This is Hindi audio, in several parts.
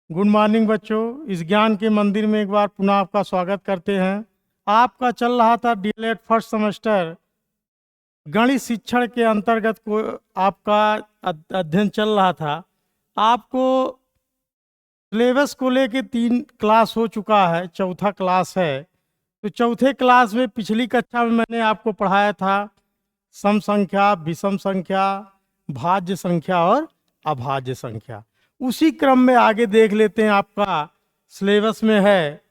गुड मॉर्निंग बच्चों। इस ज्ञान के मंदिर में एक बार पुनः आपका स्वागत करते हैं। आपका चल रहा था डीएलएड फर्स्ट सेमेस्टर गणित शिक्षण के अंतर्गत को आपका अध्ययन चल रहा था। आपको सिलेबस को लेके 3 क्लास हो चुका है, चौथा क्लास है। तो चौथे क्लास में पिछली कक्षा में मैंने आपको पढ़ाया था सम संख्या, विषम संख्या, भाज्य संख्या और अभाज्य संख्या। उसी क्रम में आगे देख लेते हैं। आपका सिलेबस में है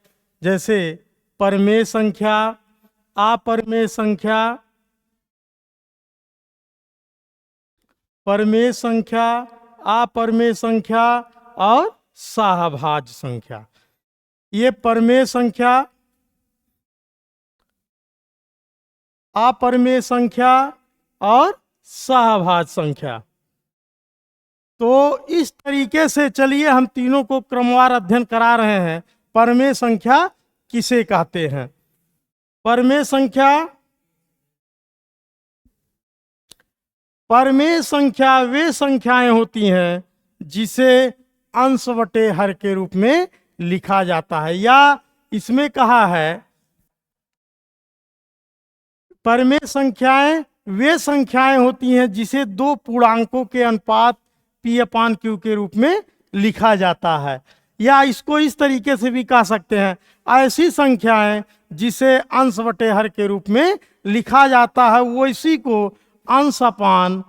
जैसे परमेय संख्या, अपरमेय संख्या, परमेय संख्या, अपरमेय संख्या और सहभाज्य संख्या। ये परमेय संख्या, अपरमेय संख्या और सहभाज्य संख्या। तो इस तरीके से चलिए हम तीनों को क्रमवार अध्ययन करा रहे हैं। परमेय संख्या किसे कहते हैं? परमेय संख्या वे संख्याएं होती हैं जिसे अंश बटे हर के रूप में लिखा जाता है, या इसमें कहा है परमेय संख्याएं वे संख्याएं होती हैं जिसे दो पूर्णांकों के अनुपात P/Q के रूप में लिखा जाता है। या इसको इस तरीके से भी कह सकते हैं, ऐसी संख्याएं जिसे अंश बटे हर के रूप में लिखा जाता है, वो इसी को अंश अपान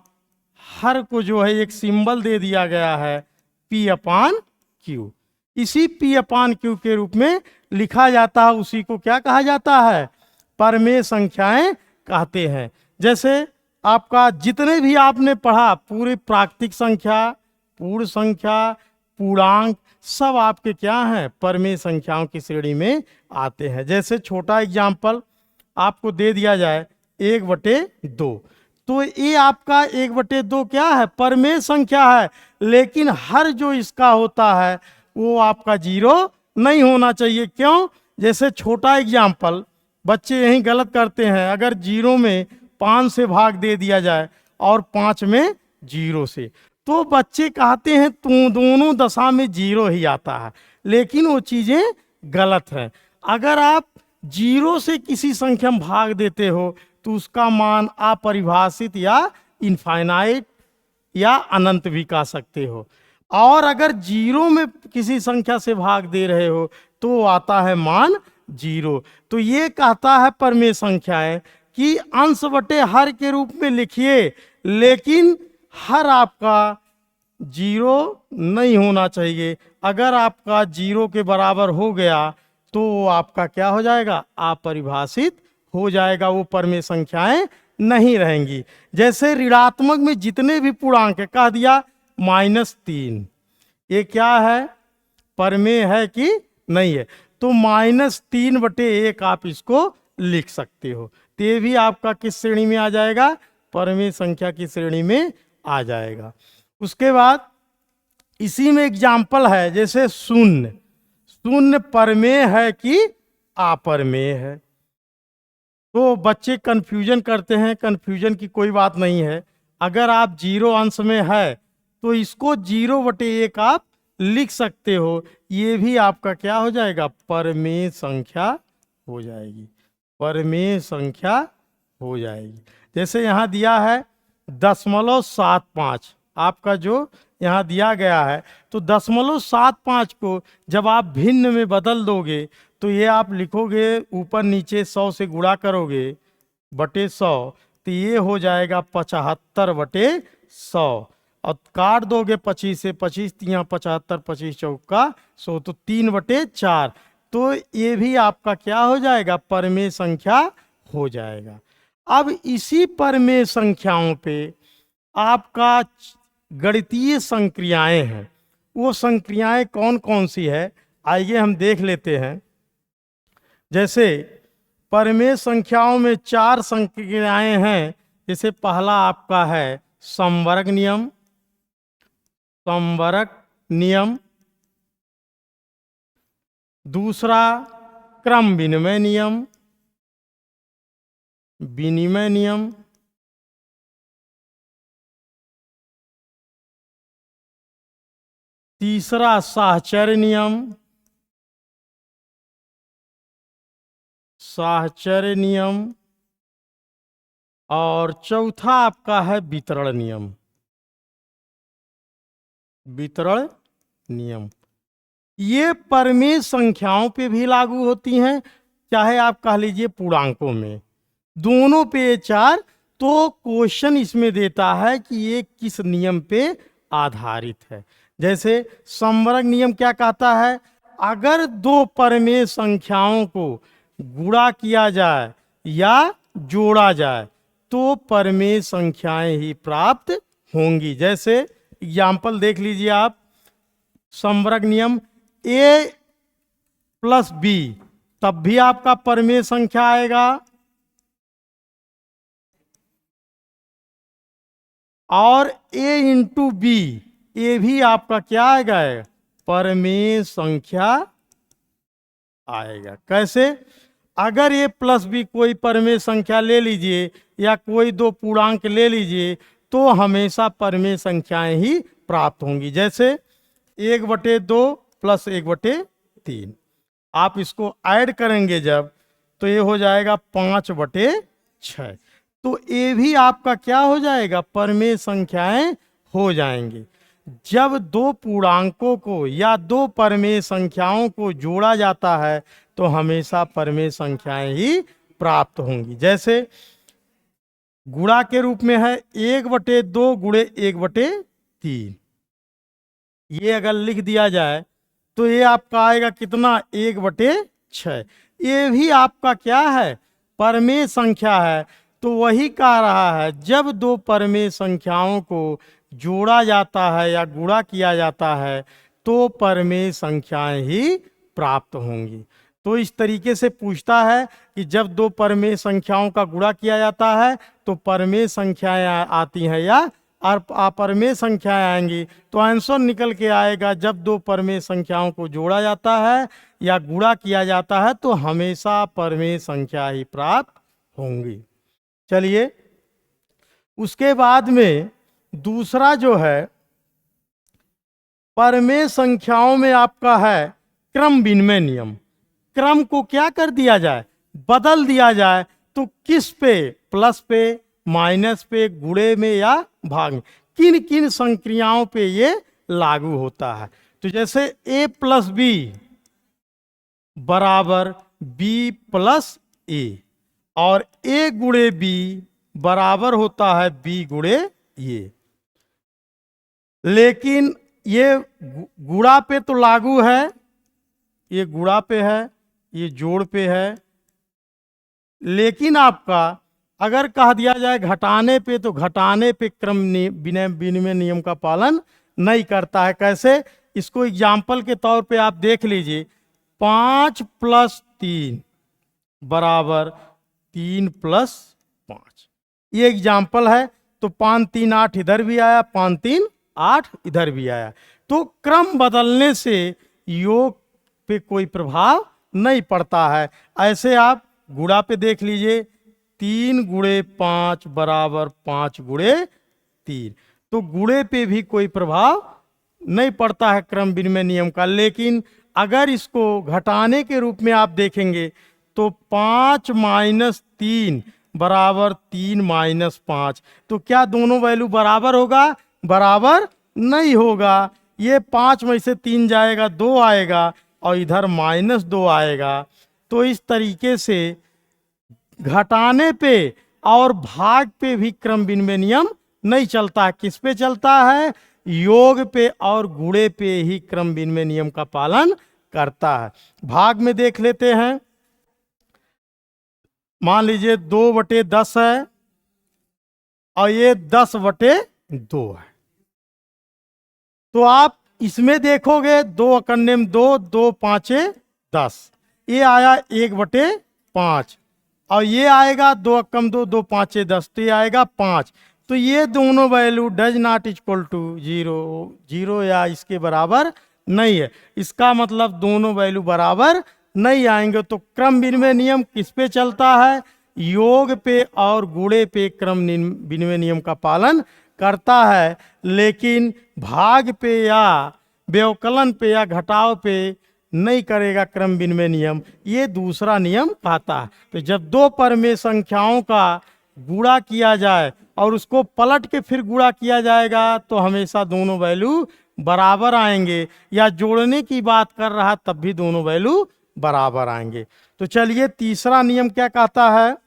हर को जो है एक सिंबल दे दिया गया है P/Q। इसी P/Q के रूप में लिखा जाता है, उसी को क्या कहा जाता है? परमेय संख्याएं कहते हैं। जैसे आपका जितने भी आपने पढ़ा, पूरी प्राकृतिक संख्या, पूर्ण संख्या, पूर्णांक, सब आपके क्या हैं? परमेय संख्याओं की श्रेणी में आते हैं। जैसे छोटा एग्जाम्पल आपको दे दिया जाए 1/2, तो ये आपका 1/2 क्या है? परमेय संख्या है। लेकिन हर जो इसका होता है वो आपका 0 नहीं होना चाहिए। क्यों? जैसे छोटा एग्जाम्पल बच्चे यही गलत करते हैं। अगर 0 में 5 से भाग दे दिया जाए और 5 में 0 से, तो बच्चे कहते हैं तो दोनों दशा में 0 ही आता है, लेकिन वो चीजें गलत हैं। अगर आप 0 से किसी संख्या में भाग देते हो तो उसका मान अपरिभाषित या इनफाइनाइट या अनंत भी कह सकते हो। और अगर 0 में किसी संख्या से भाग दे रहे हो तो आता है मान 0। तो ये कहता है परमेय संख्याएं कि अंश बटे हर के रूप में लिखिए, लेकिन हर आपका 0 नहीं होना चाहिए। अगर आपका 0 के बराबर हो गया तो आपका क्या हो जाएगा? अपरिभाषित हो जाएगा, वो परमेय संख्याएं नहीं रहेंगी। जैसे ऋणात्मक में जितने भी पूर्णांक कह दिया -3, ये क्या है? परमेय है कि नहीं है? तो -3/1 आप इसको लिख सकते हो। तो ये भी आपका किस श्रेणी में आ जाएगा? परमेय संख्या की श्रेणी में आ जाएगा। उसके बाद इसी में एग्जाम्पल है, जैसे शून्य परमेय है कि अपरमेय है? तो बच्चे कंफ्यूजन करते हैं। कंफ्यूजन की कोई बात नहीं है। अगर आप 0 अंश में है तो इसको 0/1 आप लिख सकते हो। ये भी आपका क्या हो जाएगा? परमेय संख्या हो जाएगी। परमेय संख्या हो जाएगी। जैसे यहाँ दिया है 0.75, आपका जो यहाँ दिया गया है, तो 0.75 को जब आप भिन्न में बदल दोगे तो ये आप लिखोगे ऊपर नीचे 100 से गुणा करोगे बटे 100, तो ये हो जाएगा 75/100। और काट दोगे 25 से, 25 तिया 75, 25 चौका 100, तो 3/4। तो ये भी आपका क्या हो जाएगा? परमेय संख्या हो जाएगा। अब इसी परमेय संख्याओं पे आपका गणितीय संक्रियाएं हैं। वो संक्रियाएं कौन कौन सी है, आइए हम देख लेते हैं। जैसे परमेय संख्याओं में 4 संक्रियाएं हैं। जैसे पहला आपका है समवर्ग नियम, दूसरा क्रम विनिमय नियम, तीसरा साहचर्य नियम, साहचर्य नियम, और चौथा आपका है वितरण नियम, वितरण नियम। ये परिमेय संख्याओं पे भी लागू होती हैं, चाहे आप कह लीजिए पूर्णांकों में, दोनों पे ये चार। तो क्वेश्चन इसमें देता है कि ये किस नियम पे आधारित है। जैसे समवर्ग नियम क्या कहता है, अगर दो परिमेय संख्याओं को गुणा किया जाए या जोड़ा जाए तो परिमेय संख्याएं ही प्राप्त होंगी। जैसे एग्जाम्पल देख लीजिए आप, समवर्ग नियम a प्लस बी, तब भी आपका परिमेय संख्या आएगा, और a इंटू बी, ये भी आपका क्या आएगा, परिमेय संख्या आएगा। कैसे, अगर a प्लस बी कोई परिमेय संख्या ले लीजिए या कोई दो पूर्णांक ले लीजिए तो हमेशा परिमेय संख्याएं ही प्राप्त होंगी। जैसे 1/2 प्लस 1/3, आप इसको ऐड करेंगे जब तो ये हो जाएगा 5/6, तो ये भी आपका क्या हो जाएगा, परिमेय संख्याएं हो जाएंगी। जब दो पूर्णांकों को या दो परिमेय संख्याओं को जोड़ा जाता है तो हमेशा परिमेय संख्याएं ही प्राप्त होंगी। जैसे गुणा के रूप में है 1/2 गुणे 1/3, ये अगर लिख दिया जाए तो ये आपका आएगा कितना, 1/6। ये भी आपका क्या है, परिमेय संख्या है। तो वही कह रहा है, जब दो परिमेय संख्याओं को जोड़ा जाता है या गुणा किया जाता है तो परिमेय संख्याएं ही प्राप्त होंगी। तो इस तरीके से पूछता है कि जब दो परिमेय संख्याओं का गुणा किया जाता है तो परिमेय संख्याएं आती हैं या अपरिमेय संख्याएं आएंगी। तो आंसर निकल के आएगा, जब दो परिमेय संख्याओं को जोड़ा जाता है या गुणा किया जाता है तो हमेशा परिमेय संख्या ही प्राप्त होंगी। चलिए, उसके बाद में दूसरा जो है परिमेय संख्याओं में आपका है क्रम विनिमय नियम। क्रम को क्या कर दिया जाए, बदल दिया जाए। तो किस पे, प्लस पे, माइनस पे, गुणे में या भाग में, किन किन संक्रियाओं पे ये लागू होता है। तो जैसे a प्लस बी बराबर b प्लस a, और a गुणे b बराबर होता है b गुणे ये। लेकिन ये गुणा पे तो लागू है, ये गुणा पे है, ये जोड़ पे है। लेकिन आपका अगर कह दिया जाए घटाने पे, तो घटाने पे क्रम विनिमय नियम का पालन नहीं करता है। कैसे, इसको एग्जाम्पल के तौर पे आप देख लीजिए, 5 + 3 बराबर 3 + 5, ये एग्जाम्पल है। तो 5 3 8 इधर भी आया, 5 3 8 इधर भी आया। तो क्रम बदलने से योग पे कोई प्रभाव नहीं पड़ता है। ऐसे आप गुणा पे देख लीजिए, 3 गुणे 5 बराबर 5 गुणे 3, तो गुणे पे भी कोई प्रभाव नहीं पड़ता है क्रम विनिमय नियम का। लेकिन अगर इसको घटाने के रूप में आप देखेंगे तो 5 - 3 बराबर 3 - 5, तो क्या दोनों वैल्यू बराबर होगा, बराबर नहीं होगा। ये 5 में से 3 जाएगा, 2 आएगा, और इधर -2 आएगा। तो इस तरीके से घटाने पे और भाग पे भी क्रम विनिमय नियम नहीं चलता है। किस पे चलता है, योग पे और गुणे पे ही क्रम विनिमय नियम का पालन करता है। भाग में देख लेते हैं, मान लीजिए 2/10 है और ये 10/2 है। तो आप इसमें देखोगे 2 अकन्ने में 2, 2 5 10, ये आया 1/5, और ये आएगा 2 अक्कम 2, 2 5 10, तो ये आएगा 5। तो ये दोनों value does not equal to 0 या इसके बराबर नहीं है। इसका मतलब दोनों वैल्यू बराबर नहीं आएंगे। तो क्रम विनिमय नियम किस पे चलता है, योग पे और गुणे पे क्रम विनिमय नियम का पालन करता है। लेकिन भाग पे या व्यवकलन पे या घटाव पे नहीं करेगा क्रम विनिमय नियम, ये दूसरा नियम कहता है। तो जब दो परमेय संख्याओं का गुणा किया जाए और उसको पलट के फिर गुणा किया जाएगा तो हमेशा दोनों वैल्यू बराबर आएंगे, या जोड़ने की बात कर रहा तब भी दोनों वैल्यू बराबर आएंगे। तो चलिए तीसरा नियम क्या कहता है,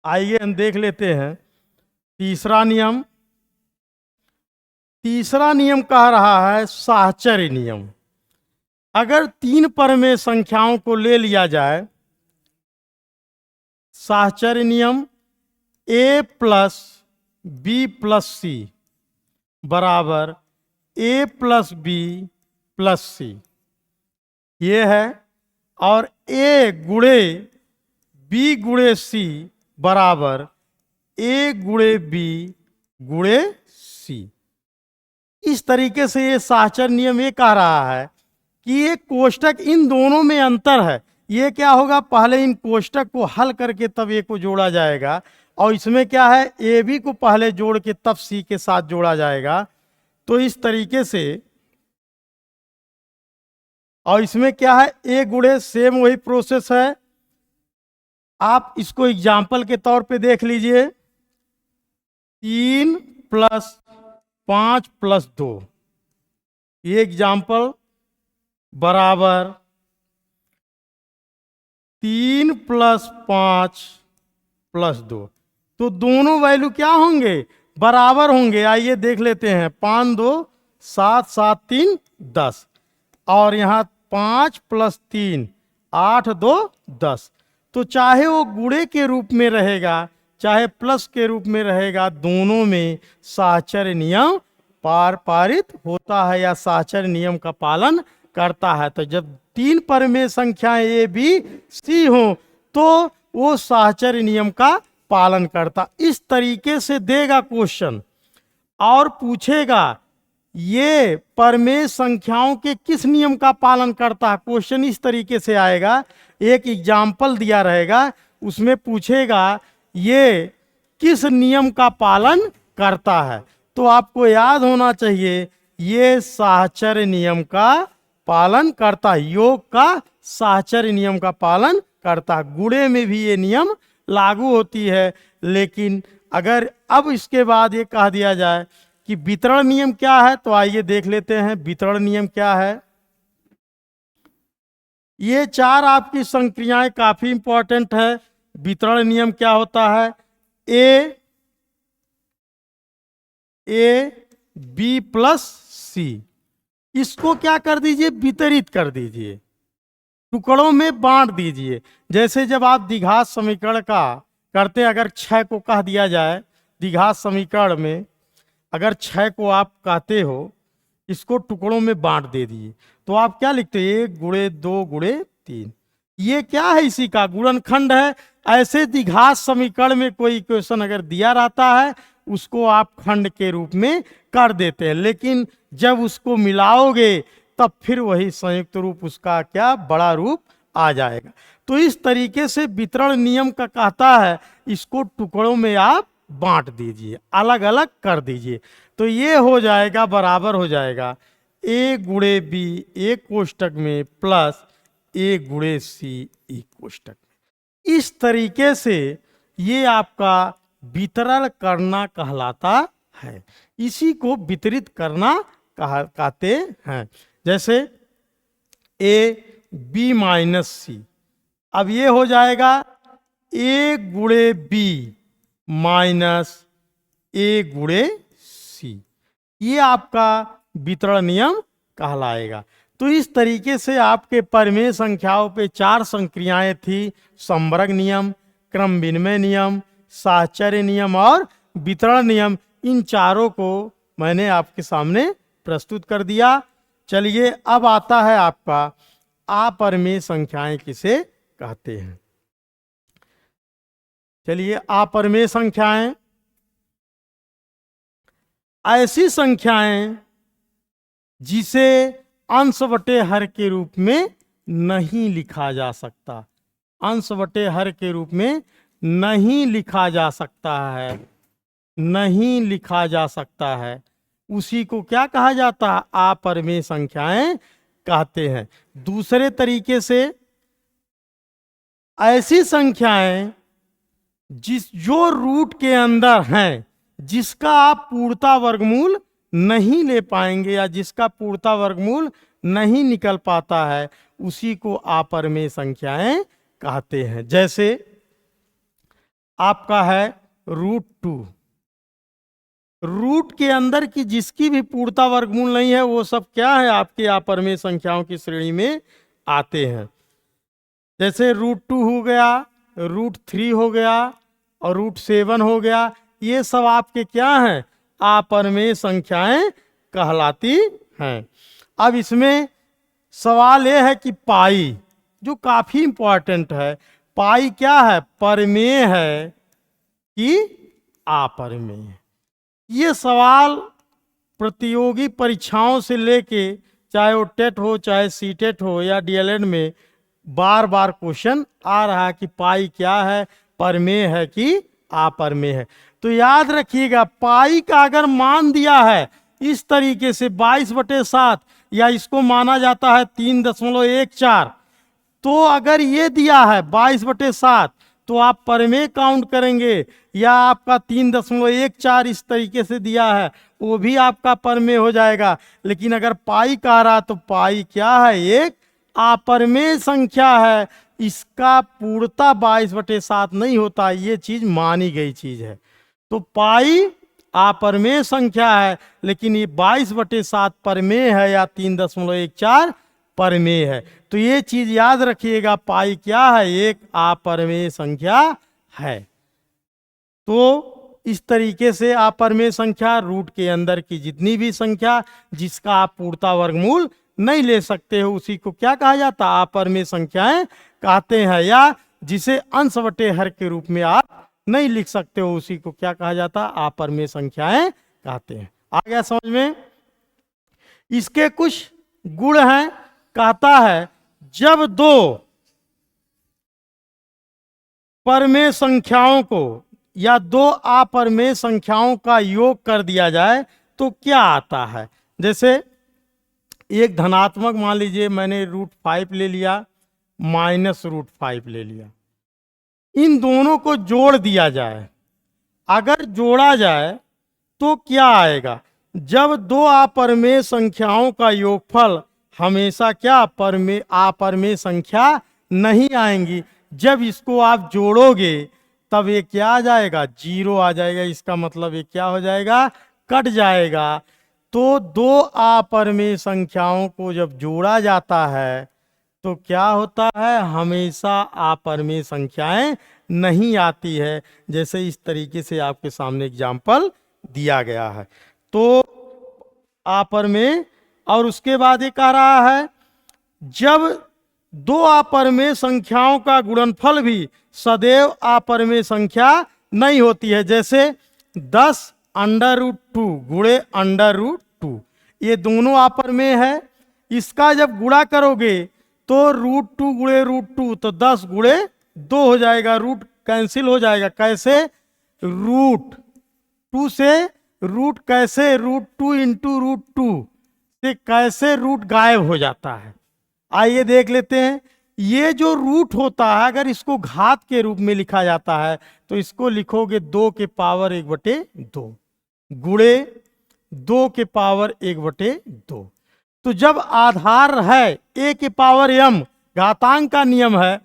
आइए हम देख लेते हैं। तीसरा नियम कह रहा है साहचर्य नियम। अगर तीन परमेय संख्याओं को ले लिया जाए, साहचर्य नियम a प्लस बी प्लस सी बराबर a प्लस बी प्लस सी, ये है, और a गुणे b गुणे सी बराबर a गुणे b गुणे सी। इस तरीके से ये साहचर्य नियम ये कह रहा है कि ये कोष्टक, इन दोनों में अंतर है। ये क्या होगा, पहले इन कोष्टक को हल करके तब ए को जोड़ा जाएगा, और इसमें क्या है, ए बी को पहले जोड़ के तब सी के साथ जोड़ा जाएगा। तो इस तरीके से, और इसमें क्या है, ए गुणे सेम वही प्रोसेस है। आप इसको एग्जाम्पल के तौर पे देख लीजिए, 3 + 5 + 2, ये एग्जाम्पल बराबर 3 + 5 + 2। तो दोनों वैल्यू क्या होंगे, बराबर होंगे। आइए देख लेते हैं, 5 2 7 7 3 10, और यहाँ 5 + 3 8 2 10। तो चाहे वो गुणे के रूप में रहेगा चाहे प्लस के रूप में रहेगा, दोनों में साहचर्य नियम पारित होता है या साहचर्य नियम का पालन करता है। तो जब तीन परमेय संख्याएं ए बी सी हो तो वो साहचर्य नियम का पालन करता। इस तरीके से देगा क्वेश्चन और पूछेगा ये परमेय संख्याओं के किस नियम का पालन करता है। क्वेश्चन इस तरीके से आएगा, एक एग्जाम्पल दिया रहेगा, उसमें पूछेगा ये किस नियम का पालन करता है। तो आपको याद होना चाहिए ये साहचर्य नियम का पालन करता है, योग का साहचर्य नियम का पालन करता है। गुणे में भी ये नियम लागू होती है। लेकिन अगर अब इसके बाद ये कह दिया जाए कि वितरण नियम क्या है, तो आइए देख लेते हैं वितरण नियम क्या है। ये चार आपकी संक्रियाएं काफी इंपॉर्टेंट है। वितरण नियम क्या होता है, ए बी प्लस सी, इसको क्या कर दीजिए, वितरित कर दीजिए, टुकड़ों में बांट दीजिए। जैसे जब आप द्विघात समीकरण का करते हैं, अगर 6 को कह दिया जाए द्विघात समीकरण में, अगर 6 को आप कहते हो इसको टुकड़ों में बांट दे दिए, तो आप क्या लिखते हैं, 1 गुणे 2 गुणे 3। ये क्या है, इसी का गुणनखंड है। ऐसे द्विघात समीकरण में कोई इक्वेशन अगर दिया रहता है उसको आप खंड के रूप में कर देते हैं, लेकिन जब उसको मिलाओगे तब फिर वही संयुक्त रूप उसका क्या बड़ा रूप आ जाएगा। तो इस तरीके से वितरण नियम का कहता है इसको टुकड़ों में आप बांट दीजिए, अलग अलग कर दीजिए। तो ये हो जाएगा, बराबर हो जाएगा ए गुणे बी एक कोष्टक में प्लस ए गुणे सी एक कोष्टक में। इस तरीके से ये आपका वितरण करना कहलाता है, इसी को वितरित करना कहते हैं। जैसे ए बी माइनस सी, अब ये हो जाएगा ए गुणे बी माइनस ए गुणे सी, ये आपका वितरण नियम कहलाएगा। तो इस तरीके से आपके परमेय संख्याओं पे 4 संक्रियाएं थी, संवर्ग नियम, क्रम विनिमय नियम, साहचर्य नियम और वितरण नियम। इन चारों को मैंने आपके सामने प्रस्तुत कर दिया। चलिए अब आता है आपका अपरमेय संख्याएं किसे कहते हैं। चलिए, अपरमेय संख्याएं ऐसी संख्याएं जिसे अंश बटे हर के रूप में नहीं लिखा जा सकता, अंश बटे हर के रूप में नहीं लिखा जा सकता है, नहीं लिखा जा सकता है, उसी को क्या कहा जाता है, अपरिमेय संख्याएं कहते हैं। दूसरे तरीके से ऐसी संख्याएं जो रूट के अंदर हैं, जिसका आप पूर्णता वर्गमूल नहीं ले पाएंगे या जिसका पूर्णता वर्गमूल नहीं निकल पाता है, उसी को अपरिमेय संख्याएं कहते हैं। जैसे आपका है √2, रूट के अंदर की जिसकी भी पूर्णता वर्गमूल नहीं है, वो सब क्या है, आपके अपरिमेय संख्याओं की श्रेणी में आते हैं। जैसे √2 हो गया, √3 हो गया और √7 हो गया, ये सब आपके क्या हैं, अपरिमेय संख्याएं कहलाती हैं। अब इसमें सवाल यह है कि पाई, जो काफी इंपॉर्टेंट है, पाई क्या है, परिमेय है कि अपरिमेय। ये सवाल प्रतियोगी परीक्षाओं से लेके, चाहे वो टेट हो चाहे सीटेट हो या डीएलएड में, बार बार क्वेश्चन आ रहा है कि पाई क्या है, परिमेय है कि अपरिमेय है। तो याद रखिएगा, पाई का अगर मान दिया है इस तरीके से 22/7, या इसको माना जाता है 3.14, तो अगर ये दिया है 22/7 तो आप परिमेय काउंट करेंगे, या आपका 3.14 इस तरीके से दिया है वो भी आपका परिमेय हो जाएगा। लेकिन अगर पाई कह रहा तो पाई क्या है, एक अपरिमेय संख्या है, इसका पूर्णता 22/7 नहीं होता, ये चीज मानी गई चीज है। तो पाई अपरिमेय संख्या है, लेकिन ये 22/7 परिमेय है या 3.14 परिमेय है। तो ये चीज याद रखिएगा, पाई क्या है, एक अपरिमेय संख्या है। तो इस तरीके से अपरिमेय संख्या, रूट के अंदर की जितनी भी संख्या जिसका आप पूर्णता वर्गमूल नहीं ले सकते हो, उसी को क्या कहा जाता है, अपरिमेय संख्याएं कहते हैं। या जिसे अंश बटे हर के रूप में आप नहीं लिख सकते हो, उसी को क्या कहा जाता है, अपरिमेय संख्याएं कहते हैं। आ गया समझ में। इसके कुछ गुण हैं। कहता है जब दो परिमेय संख्याओं को या दो अपरिमेय संख्याओं का योग कर दिया जाए तो क्या आता है। जैसे एक धनात्मक, मान लीजिए मैंने √5 ले लिया, -√5 ले लिया, इन दोनों को जोड़ दिया जाए, अगर जोड़ा जाए तो क्या आएगा। जब दो अपरिमेय संख्याओं का योगफल हमेशा क्या अपरिमेय संख्या नहीं आएंगी, जब इसको आप जोड़ोगे तब ये क्या आ जाएगा, 0 आ जाएगा। इसका मतलब ये क्या हो जाएगा, कट जाएगा। तो दो अपरिमेय संख्याओं को जब जोड़ा जाता है तो क्या होता है, हमेशा अपरिमेय संख्याएं नहीं आती है। जैसे इस तरीके से आपके सामने एग्जाम्पल दिया गया है। तो अपरिमेय, और उसके बाद ये कह रहा है जब दो अपरिमेय संख्याओं का गुणनफल भी सदैव अपरिमेय संख्या नहीं होती है। जैसे 10√2 गुणे √2, ये दोनों अपरिमेय है। इसका जब गुणा करोगे तो √2 गुणे √2 तो 10 गुणे 2 हो जाएगा, रूट कैंसिल हो जाएगा। कैसे, √2 से रूट, कैसे √2 इंटू √2 से कैसे रूट गायब हो जाता है। आइए देख लेते हैं। ये जो रूट होता है, अगर इसको घात के रूप में लिखा जाता है तो इसको लिखोगे 2 के पावर 1/2 गुणे 2 के पावर 1/2। तो जब आधार है a के पावर m, घातांक का नियम है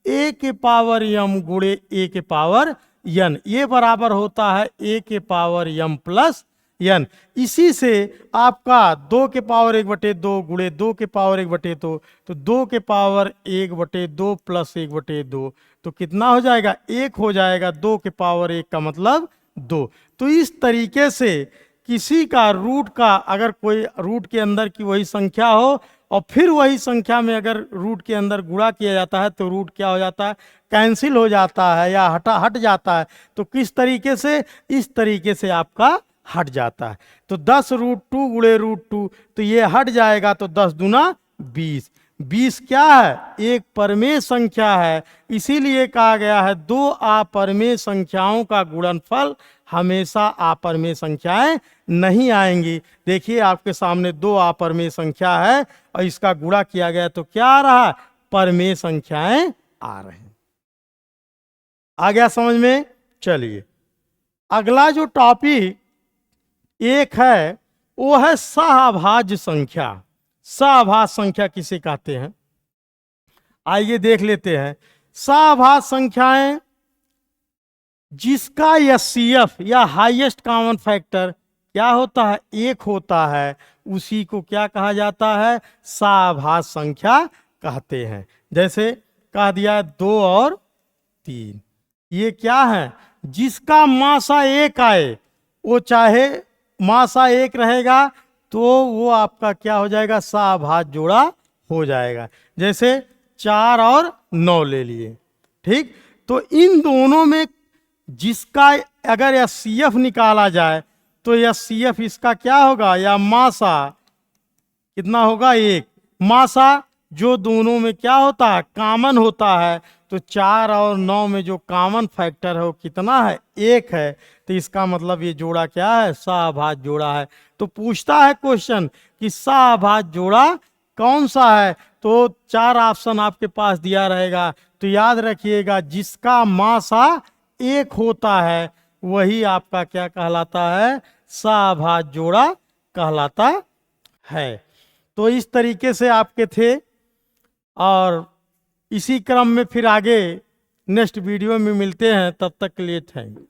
a के पावर m गुणे a के पावर n, ये बराबर होता है a के पावर m प्लस n। इसी से आपका 2 के पावर 1/2 गुणे 2 के पावर 1/2, तो 2 के पावर 1/2 प्लस 1/2 तो कितना हो जाएगा, 1 हो जाएगा। 2 के पावर 1 का मतलब 2। तो इस तरीके से किसी का रूट का, अगर कोई रूट के अंदर की वही संख्या हो और फिर वही संख्या में अगर रूट के अंदर गुणा किया जाता है तो रूट क्या हो जाता है, कैंसिल हो जाता है या हट जाता है। तो किस तरीके से, इस तरीके से आपका हट जाता है। तो 10√2 गुणे √2, तो ये हट जाएगा, तो 10 दूना 20, 20 क्या है? एक परमेय संख्या है, इसीलिए कहा गया है दो अपरमेय संख्याओं का गुणनफल हमेशा अपरमेय संख्याएं नहीं आएंगी। देखिए आपके सामने दो अपरमेय संख्या है और इसका गुणा किया गया तो क्या आ रहा है? परमेय संख्याएं आ रहे हैं। आ गया समझ में? चलिए अगला जो टॉपिक एक है वो है सहभाज्य संख्या। सहभाज्य संख्या किसे कहते हैं? आइए देख लेते हैं। सहभाज्य संख्याएं जिसका एचसीएफ या हाईएस्ट कॉमन फैक्टर क्या होता है? एक होता है, उसी को क्या कहा जाता है? सहभाज्य संख्या कहते हैं। जैसे कह दिया 2 और 3, ये क्या है? जिसका मासा एक आए, वो चाहे मासा एक रहेगा तो वो आपका क्या हो जाएगा? सहभाज्य जोड़ा हो जाएगा। जैसे 4 और 9 ले लिए, ठीक। तो इन दोनों में जिसका अगर एचसीएफ निकाला जाए तो एचसीएफ इसका क्या होगा? या मासा कितना होगा? 1। मासा जो दोनों में क्या होता है? कॉमन होता है। तो 4 और 9 में जो कॉमन फैक्टर है वो कितना है? 1 है। तो इसका मतलब ये जोड़ा क्या है? सहभाज्य जोड़ा है। तो पूछता है क्वेश्चन कि सहभाज्य जोड़ा कौन सा है? तो 4 ऑप्शन आपके पास दिया रहेगा। तो याद रखिएगा जिसका मासा 1 होता है वही आपका क्या कहलाता है? सहभाज्य जोड़ा कहलाता है। तो इस तरीके से आपके थे और इसी क्रम में फिर आगे नेक्स्ट वीडियो में मिलते हैं। तब तक के लिए थैंक यू।